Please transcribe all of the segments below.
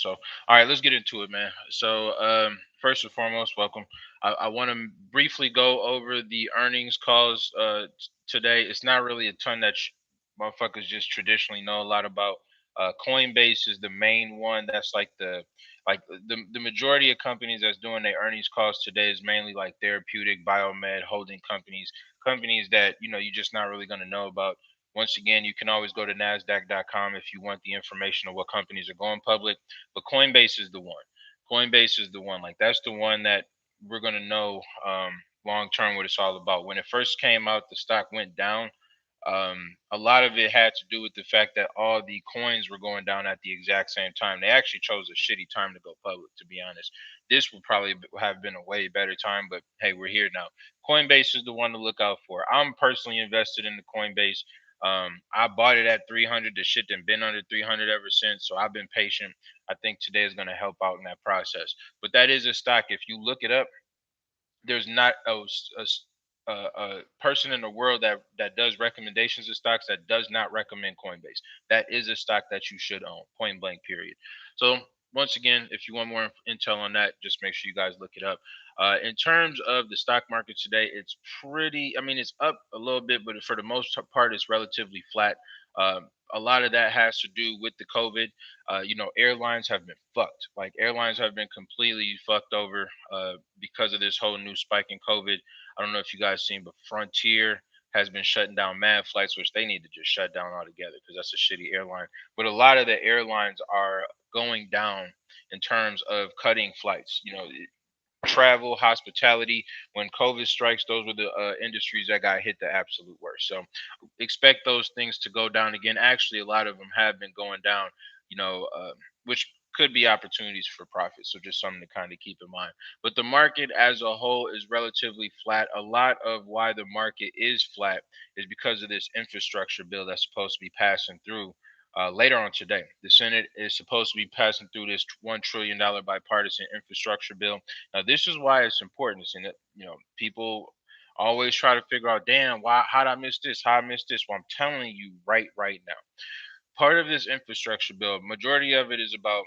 So, all right, let's get into it, man. So, first and foremost, welcome. I want to briefly go over the earnings calls today. It's not really a ton that motherfuckers just traditionally know a lot about. Coinbase is the main one. That's like the majority of companies that's doing their earnings calls today is mainly like therapeutic, biomed, holding companies, companies that you're just not really going to know about. Once again, you can always go to Nasdaq.com if you want the information of what companies are going public, but Coinbase is the one. Coinbase is the one. Like that's the one that we're gonna know long term what it's all about. When it first came out, the stock went down. A lot of it had to do with the fact that all the coins were going down at the exact same time. They actually chose a shitty time to go public, to be honest. This would probably have been a way better time, but hey, we're here now. Coinbase is the one to look out for. I'm personally invested in the Coinbase. I bought it at 300. The shit done been under 300 ever since, so I've been patient. I think today is going to help out in that process. But that is a stock. If you look it up, there's not a person in the world that does recommendations of stocks that does not recommend Coinbase. That is a stock that you should own, point blank, period. So once again, if you want more intel on that, just make sure you guys look it up. In terms of the stock market today, it's pretty. I mean, it's up a little bit, but for the most part, it's relatively flat. A lot of that has to do with the COVID. Airlines have been fucked. Like airlines have been completely fucked over because of this whole new spike in COVID. I don't know if you guys seen, but Frontier has been shutting down mad flights, which they need to just shut down altogether because that's a shitty airline. But a lot of the airlines are going down in terms of cutting flights. Travel, hospitality. When COVID strikes, those were the industries that got hit the absolute worst. So expect those things to go down again. Actually, a lot of them have been going down. You know, which could be opportunities for profit. So just something to kind of keep in mind. But the market as a whole is relatively flat. A lot of why the market is flat is because of this infrastructure bill that's supposed to be passing through later on today. The Senate is supposed to be passing through this $1 trillion bipartisan infrastructure bill. Now, this is why it's important. It's in it, people always try to figure out, damn, why, how did I miss this? How I missed this? Well, I'm telling you right now. Part of this infrastructure bill, majority of it is about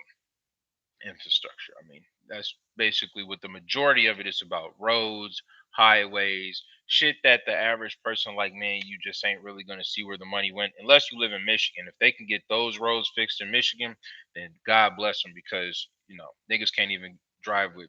infrastructure. I mean, that's basically what the majority of it is about: roads, highways, shit that the average person like me, you just ain't really going to see where the money went unless you live in Michigan. If they can get those roads fixed in Michigan, then God bless them because, niggas can't even drive with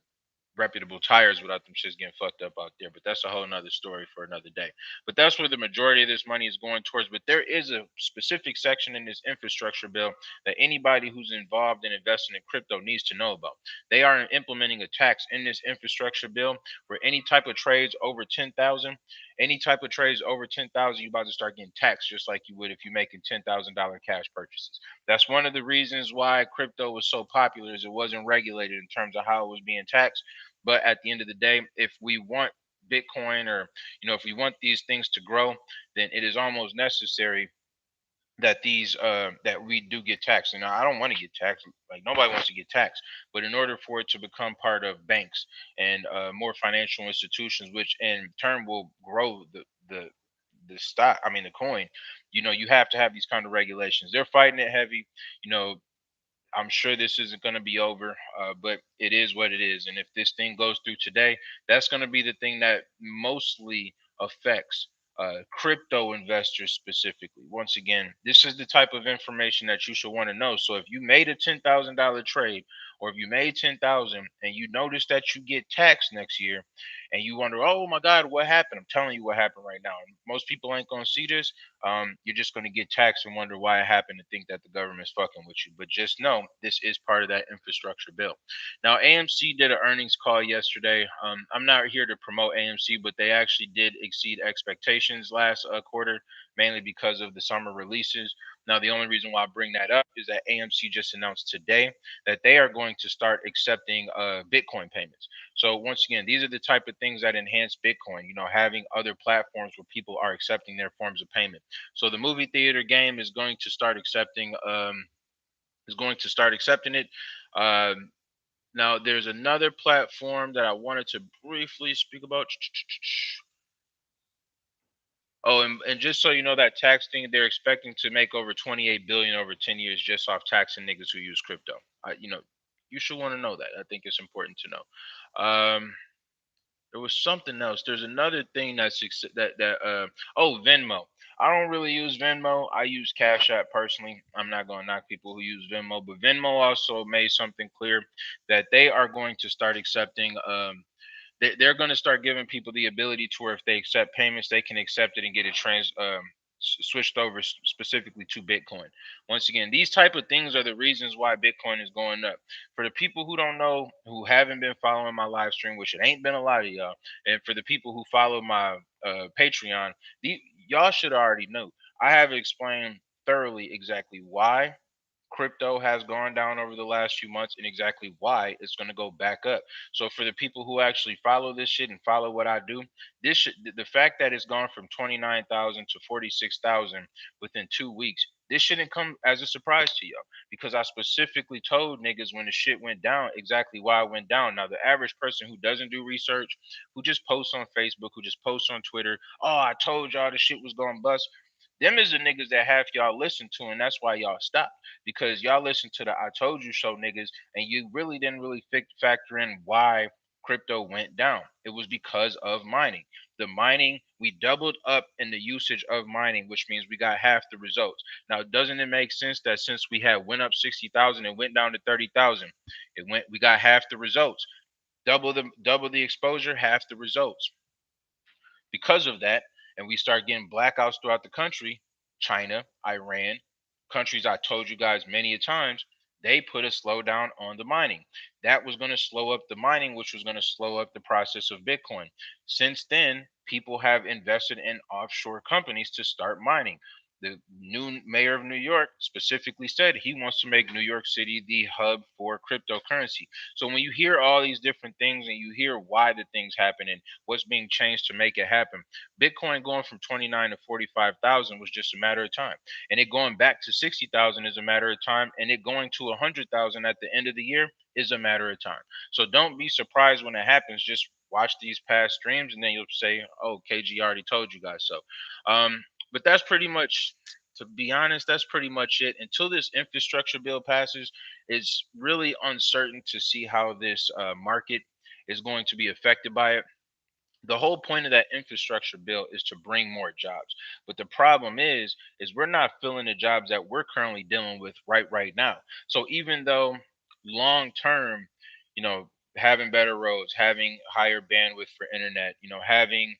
reputable tires without them shits getting fucked up out there. But that's a whole nother story for another day. But that's where the majority of this money is going towards. But there is a specific section in this infrastructure bill that anybody who's involved in investing in crypto needs to know about. They are implementing a tax in this infrastructure bill where any type of trades over 10,000, any type of trades over 10,000, you about to start getting taxed just like you would if you're making $10,000 cash purchases. That's one of the reasons why crypto was so popular is it wasn't regulated in terms of how it was being taxed. But at the end of the day, if we want Bitcoin or if we want these things to grow, then it is almost necessary that we do get taxed. And I don't want to get taxed. Like nobody wants to get taxed. But in order for it to become part of banks and more financial institutions, which in turn will grow the stock, I mean the coin, you have to have these kind of regulations. They're fighting it heavy. You know, I'm sure this isn't going to be over, but it is what it is. And if this thing goes through today, that's going to be the thing that mostly affects crypto investors specifically. Once again, this is the type of information that you should want to know. So if you made a $10,000 trade, or if you made 10,000 and you notice that you get taxed next year, and you wonder, oh my God, what happened? I'm telling you what happened right now. Most people ain't going to see this. You're just going to get taxed and wonder why it happened and think that the government's fucking with you. But just know this is part of that infrastructure bill. Now, AMC did an earnings call yesterday. I'm not here to promote AMC, but they actually did exceed expectations last quarter, mainly because of the summer releases. Now, the only reason why I bring that up is that AMC just announced today that they are going to start accepting Bitcoin payments. So once again, these are the type of things that enhance Bitcoin. Having other platforms where people are accepting their forms of payment. So the movie theater game is going to start accepting it. Um, Now there's another platform that I wanted to briefly speak about. Oh, and just so you know, that tax thing, they're expecting to make over 28 billion over 10 years just off taxing niggas who use crypto. You should want to know that. I think it's important to know. There was something else. There's another thing that oh, Venmo. I don't really use Venmo. I use Cash App personally. I'm not going to knock people who use Venmo, but Venmo also made something clear that they are going to start accepting they're going to start giving people the ability to where if they accept payments, they can accept it and get it switched over specifically to Bitcoin. Once again, these type of things are the reasons why Bitcoin is going up. For the people who don't know, who haven't been following my live stream, which it ain't been a lot of y'all, and for the people who follow my Patreon, y'all should already know. I have explained thoroughly exactly why crypto has gone down over the last few months and exactly why it's going to go back up. So for the people who actually follow this shit and follow what I do, the fact that it's gone from 29,000 to 46,000 within 2 weeks, this shouldn't come as a surprise to y'all because I specifically told niggas when the shit went down exactly why it went down. Now the average person who doesn't do research, who just posts on Facebook, who just posts on Twitter, oh, I told y'all the shit was going to bust. Them is the niggas that half y'all listen to, and that's why y'all stop because y'all listen to the I told you so niggas and you really didn't really factor in why crypto went down. It was because of mining. The mining, we doubled up in the usage of mining, which means we got half the results. Now, doesn't it make sense that since we had went up 60,000 and went down to 30,000, we got half the results. Double the exposure, half the results. Because of that, and we start getting blackouts throughout the country, China, Iran, countries I told you guys many a times, they put a slowdown on the mining. That was going to slow up the mining, which was going to slow up the process of Bitcoin. Since then, people have invested in offshore companies to start mining. The new mayor of New York specifically said he wants to make New York City the hub for cryptocurrency. So when you hear all these different things and you hear why the things happen and what's being changed to make it happen, Bitcoin going from 29 to 45,000 was just a matter of time, and it going back to 60,000 is a matter of time, and it going to 100,000 at the end of the year is a matter of time. So don't be surprised when it happens. Just watch these past streams, and then you'll say, "Oh, KG already told you guys so." But that's pretty much, to be honest, that's pretty much it. Until this infrastructure bill passes, it's really uncertain to see how this market is going to be affected by it. The whole point of that infrastructure bill is to bring more jobs, but the problem is we're not filling the jobs that we're currently dealing with right now. So even though long term, you know, having better roads, having higher bandwidth for internet, having,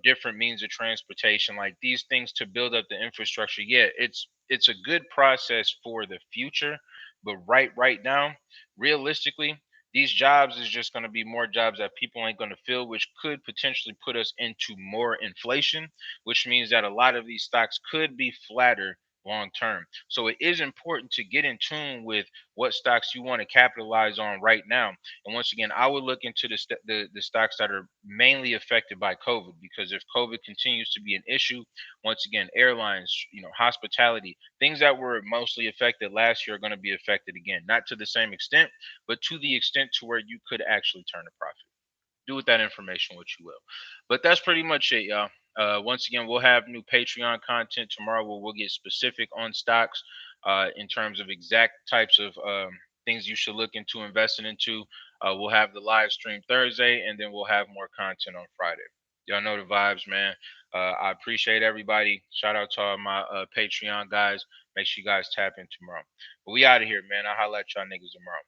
different means of transportation, like these things to build up the infrastructure, yeah, it's a good process for the future, but right now, realistically, these jobs is just going to be more jobs that people ain't going to fill, which could potentially put us into more inflation, which means that a lot of these stocks could be flatter long term. So it is important to get in tune with what stocks you want to capitalize on right now. And once again, I would look into the stocks that are mainly affected by COVID, because if COVID continues to be an issue, once again, airlines, hospitality, things that were mostly affected last year are going to be affected again, not to the same extent, but to the extent to where you could actually turn a profit. Do with that information what you will. But that's pretty much it, y'all. Once again, we'll have new Patreon content tomorrow where we'll get specific on stocks in terms of exact types of things you should look into investing into. We'll have the live stream Thursday, and then we'll have more content on Friday. Y'all know the vibes, man. I appreciate everybody. Shout out to all my Patreon guys. Make sure you guys tap in tomorrow. But we out of here, man. I'll holla at y'all niggas tomorrow.